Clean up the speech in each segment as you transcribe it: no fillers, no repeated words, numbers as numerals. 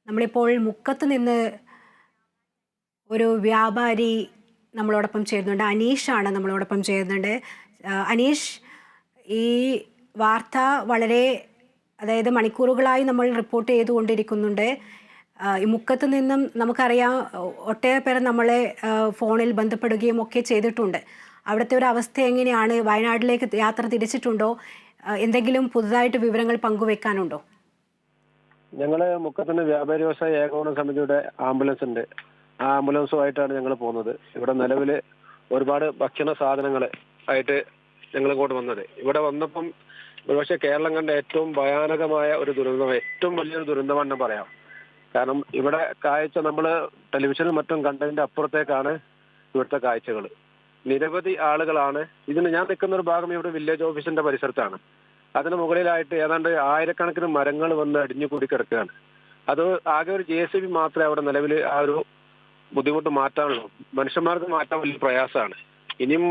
നമ്മളിപ്പോൾ മുക്കത്ത് നിന്ന് ഒരു വ്യാപാരി നമ്മളോടൊപ്പം ചേരുന്നുണ്ട്. അനീഷാണ് നമ്മളോടൊപ്പം ചേരുന്നുണ്ട്. അനീഷ്, ഈ വാർത്ത വളരെ അതായത് മണിക്കൂറുകളായി നമ്മൾ റിപ്പോർട്ട് ചെയ്തുകൊണ്ടിരിക്കുന്നുണ്ട്. ഈ മുക്കത്ത് നിന്നും നമുക്കറിയാം ഒട്ടേറെ പേർ നമ്മളെ ഫോണിൽ ബന്ധപ്പെടുകയും ഒക്കെ ചെയ്തിട്ടുണ്ട്. അവിടുത്തെ ഒരു അവസ്ഥ എങ്ങനെയാണ്? വയനാട്ടിലേക്ക് യാത്ര തിരിച്ചിട്ടുണ്ടോ? എന്തെങ്കിലും പുതുതായിട്ട് വിവരങ്ങൾ പങ്കുവെക്കാനുണ്ടോ? ഞങ്ങള് മുക്കത്തിന് വ്യാപാരി വ്യവസായ ഏകോപന സമിതിയുടെ ആംബുലൻസ് ഉണ്ട്. ആ ആംബുലൻസുമായിട്ടാണ് ഞങ്ങൾ പോകുന്നത്. ഇവിടെ നിലവിൽ ഒരുപാട് ഭക്ഷണ സാധനങ്ങൾ ആയിട്ട് ഞങ്ങൾ ഇങ്ങോട്ട് വന്നത്. ഇവിടെ വന്നപ്പം ഒരുപക്ഷെ കേരളം കണ്ട ഏറ്റവും ഭയാനകമായ ഒരു ദുരന്തം, ഏറ്റവും വലിയൊരു ദുരന്തമാണെന്ന് പറയാം. കാരണം ഇവിടെ കാഴ്ച നമ്മൾ ടെലിവിഷനിൽ മറ്റും കണ്ടതിന്റെ അപ്പുറത്തേക്കാണ് ഇവിടുത്തെ കാഴ്ചകൾ. നിരവധി ആളുകളാണ് ഇതിന്. ഞാൻ നിൽക്കുന്ന ഒരു ഭാഗം ഇവിടെ വില്ലേജ് ഓഫീസിന്റെ പരിസരത്താണ്. അതിന് മുകളിലായിട്ട് ഏതാണ്ട് ആയിരക്കണക്കിന് മരങ്ങൾ വന്ന് അടിഞ്ഞു കൂടി കിടക്കുകയാണ്. അത് ആകെ ഒരു JCB മാത്രമേ അവിടെ നിലവിൽ ആ ഒരു ബുദ്ധിമുട്ട് മാറ്റാനുള്ളൂ. മനുഷ്യന്മാർക്ക് മാറ്റാൻ വലിയ പ്രയാസമാണ്. ഇനിയും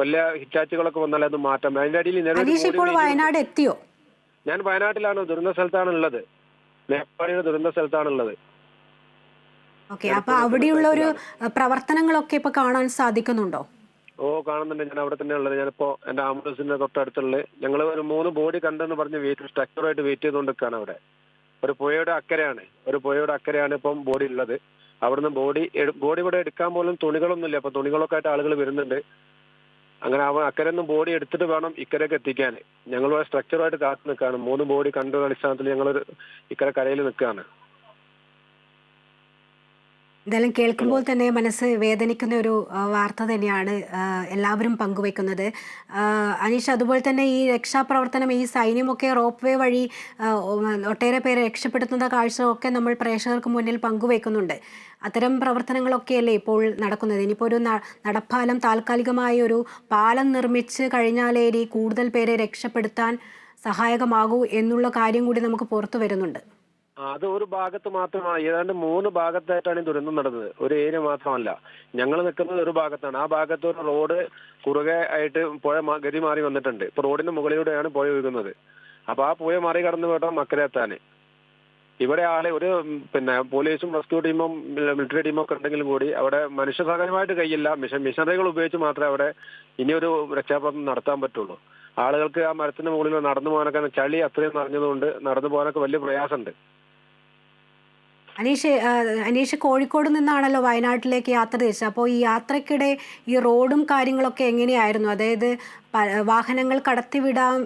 വലിയ ഹിറ്റാച്ചുകളൊക്കെ വന്നാൽ അത് മാറ്റാം. അതിന്റെ അടിയിൽ വയനാട് എത്തിയോ? ഞാൻ വയനാട്ടിലാണ്, ദുരന്ത സ്ഥലത്താണ് ഉള്ളത്. മേപ്പാടിയുടെ ദുരന്ത സ്ഥലത്താണ് ഉള്ളത്. അപ്പൊ അവിടെയുള്ള ഒരു പ്രവർത്തനങ്ങളൊക്കെ ഇപ്പൊ കാണാൻ സാധിക്കുന്നുണ്ടോ? കാണുന്നുണ്ട്. ഞാൻ അവിടെ തന്നെ ഉള്ളത്. ഞാനിപ്പോ എന്റെ ആംബുലൻസിന്റെ തൊട്ടടുത്തുള്ള ഞങ്ങൾ ഒരു 3 ബോഡി കണ്ടെന്ന് പറഞ്ഞ് സ്ട്രക്ചറായിട്ട് വെയിറ്റ് ചെയ്തുകൊണ്ടിരിക്കുകയാണ്. അവിടെ ഒരു പുഴയുടെ അക്കരെയാണ് ഇപ്പം ബോഡി ഉള്ളത്. അവിടുന്ന് ബോഡി ഇവിടെ എടുക്കാൻ പോലും തുണികളൊന്നുമില്ല. അപ്പൊ തുണികളൊക്കെ ആയിട്ട് ആളുകൾ വരുന്നുണ്ട്. അങ്ങനെ അക്കരെ നിന്ന് ബോഡി എടുത്തിട്ട് വേണം ഇക്കരക്ക് എത്തിക്കാൻ. ഞങ്ങൾ സ്ട്രക്ചറായിട്ട് കാത്തു നിൽക്കുകയാണ്. 3 ബോഡി കണ്ട അടിസ്ഥാനത്തിൽ ഞങ്ങളൊരു ഇക്കരെ കരയിൽ നിൽക്കുകയാണ്. എന്തായാലും കേൾക്കുമ്പോൾ തന്നെ മനസ്സ് വേദനിക്കുന്ന ഒരു വാർത്ത തന്നെയാണ് എല്ലാവരും പങ്കുവെക്കുന്നത്. അനീഷ്, അതുപോലെ തന്നെ ഈ രക്ഷാപ്രവർത്തനം, ഈ സൈന്യമൊക്കെ റോപ്പ് വേ വഴി ഒട്ടേറെ പേരെ രക്ഷപ്പെടുത്തുന്ന കാഴ്ചയൊക്കെ നമ്മൾ പ്രേക്ഷകർക്ക് മുന്നിൽ പങ്കുവെക്കുന്നുണ്ട്. അത്തരം പ്രവർത്തനങ്ങളൊക്കെയല്ലേ ഇപ്പോൾ നടക്കുന്നത്? ഇനിയിപ്പോൾ ഒരു നടപ്പാലം, താൽക്കാലികമായ ഒരു പാലം നിർമ്മിച്ച് കഴിഞ്ഞാലേ ഇനി കൂടുതൽ പേരെ രക്ഷപ്പെടുത്താൻ സഹായകമാകൂ എന്നുള്ള കാര്യം കൂടി നമുക്ക് പുറത്തു വരുന്നുണ്ട്. അത് ഒരു ഭാഗത്ത് മാത്രമാണ്. ഏതാണ്ട് 3 ഭാഗത്തായിട്ടാണ് ഈ ദുരന്തം നടന്നത്. ഒരു ഏരിയ മാത്രമല്ല. ഞങ്ങൾ നിൽക്കുന്നത് ഒരു ഭാഗത്താണ്. ആ ഭാഗത്ത് ഒരു റോഡ് കുറുകെ ആയിട്ട് പുഴ ഗതി മാറി വന്നിട്ടുണ്ട്. ഇപ്പൊ റോഡിന്റെ മുകളിലൂടെയാണ് പുഴ ഒഴുകുന്നത്. അപ്പൊ ആ പുഴ മറി കടന്നു വേണം അക്കരെ എത്താന്. ഇവിടെ ഒരു പോലീസും റെസ്ക്യൂ ടീമും മിലിറ്ററി ടീമും ഒക്കെ ഉണ്ടെങ്കിലും കൂടി അവിടെ മനുഷ്യ സഹായമായിട്ട് കഴിയില്ല. മിഷനറികൾ ഉപയോഗിച്ച് മാത്രമേ അവിടെ ഇനിയൊരു രക്ഷാപ്രവർത്തനം നടത്താൻ പറ്റുള്ളൂ. ആളുകൾക്ക് ആ മരത്തിന്റെ മുകളിൽ നടന്നു പോകാനൊക്കെ ചളി അത്രയും നിറഞ്ഞതുകൊണ്ട് നടന്നു പോകാനൊക്കെ വലിയ പ്രയാസമുണ്ട്. അനീഷ് കോഴിക്കോട് നിന്നാണല്ലോ വയനാട്ടിലേക്ക് യാത്ര തിരിച്ചത്. അപ്പോൾ ഈ യാത്രക്കിടെ ഈ റോഡും കാര്യങ്ങളൊക്കെ എങ്ങനെയായിരുന്നു? അതായത് വാഹനങ്ങൾ കടത്തിവിടാൻ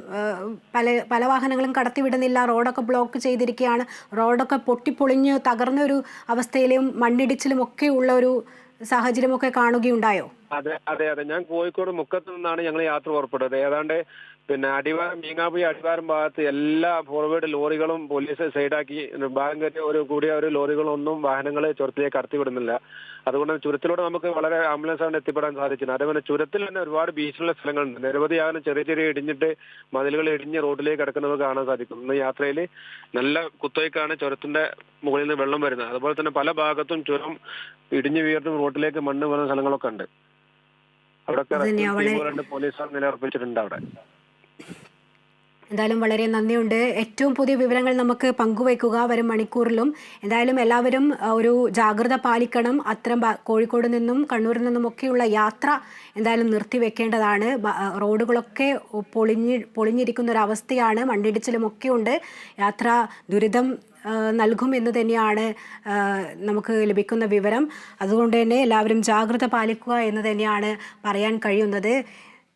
പല വാഹനങ്ങളും കടത്തിവിടുന്നില്ല, റോഡൊക്കെ ബ്ലോക്ക് ചെയ്തിരിക്കുകയാണ്, റോഡൊക്കെ പൊട്ടിപ്പൊളിഞ്ഞ് തകർന്നൊരു അവസ്ഥയിലും മണ്ണിടിച്ചിലും ഒക്കെ ഉള്ള ഒരു സാഹചര്യമൊക്കെ കാണുകയുണ്ടായോ? അതെ. ഞാൻ കോഴിക്കോട് മുക്കത്ത് നിന്നാണ് ഞങ്ങൾ യാത്ര പുറപ്പെട്ടത്. ഏതാണ്ട് അടിവാരം, മീങ്ങാപ്പുഴ അടിവാരം ഭാഗത്ത് എല്ലാ ഫോർവേഡ് ലോറികളും പോലീസ് സൈഡാക്കി. ഭാഗം കൂടിയ ഒരു ലോറികളൊന്നും വാഹനങ്ങൾ ചുരത്തിലേക്ക് കടത്തിവിടുന്നില്ല. അതുകൊണ്ട് ചുരത്തിലൂടെ നമുക്ക് വളരെ ആംബുലൻസ് എത്തിപ്പെടാൻ സാധിക്കുന്നു. അതേപോലെ ചുരത്തിൽ തന്നെ ഒരുപാട് ബീച്ചുള്ള സ്ഥലങ്ങളുണ്ട്. നിരവധി ചെറിയ ഇടിഞ്ഞിട്ട് മതിലുകൾ ഇടിഞ്ഞ് റോഡിലേക്ക് കിടക്കുന്നത് കാണാൻ സാധിക്കും. ഇന്ന് യാത്രയിൽ നല്ല കുത്തൊഴുക്കാണ് ചുരത്തിന്റെ മുകളിൽ നിന്ന് വെള്ളം വരുന്നത്. അതുപോലെ തന്നെ പല ഭാഗത്തും ചുരം ഇടിഞ്ഞു വീർന്നും റോഡിലേക്ക് മണ്ണ് വീഴുന്ന സ്ഥലങ്ങളൊക്കെ ഉണ്ട്. അവിടെ പോലീസ് നിലയുറപ്പിച്ചിട്ടുണ്ട് അവിടെ. എന്തായാലും വളരെ നന്ദിയുണ്ട്. ഏറ്റവും പുതിയ വിവരങ്ങൾ നമുക്ക് പങ്കുവയ്ക്കുക വരും മണിക്കൂറിലും. എന്തായാലും എല്ലാവരും ഒരു ജാഗ്രത പാലിക്കണം. അത്തരം കോഴിക്കോട് നിന്നും കണ്ണൂരിൽ നിന്നുമൊക്കെയുള്ള യാത്ര എന്തായാലും നിർത്തിവെക്കേണ്ടതാണ്. റോഡുകളൊക്കെ പൊളിഞ്ഞിരിക്കുന്ന ഒരു അവസ്ഥയാണ്. മണ്ണിടിച്ചിലുമൊക്കെ ഉണ്ട്. യാത്ര ദുരിതം നൽകുമെന്ന് തന്നെയാണ് നമുക്ക് ലഭിക്കുന്ന വിവരം. അതുകൊണ്ട് തന്നെ എല്ലാവരും ജാഗ്രത പാലിക്കുക എന്ന് തന്നെയാണ് പറയാൻ കഴിയുന്നത്.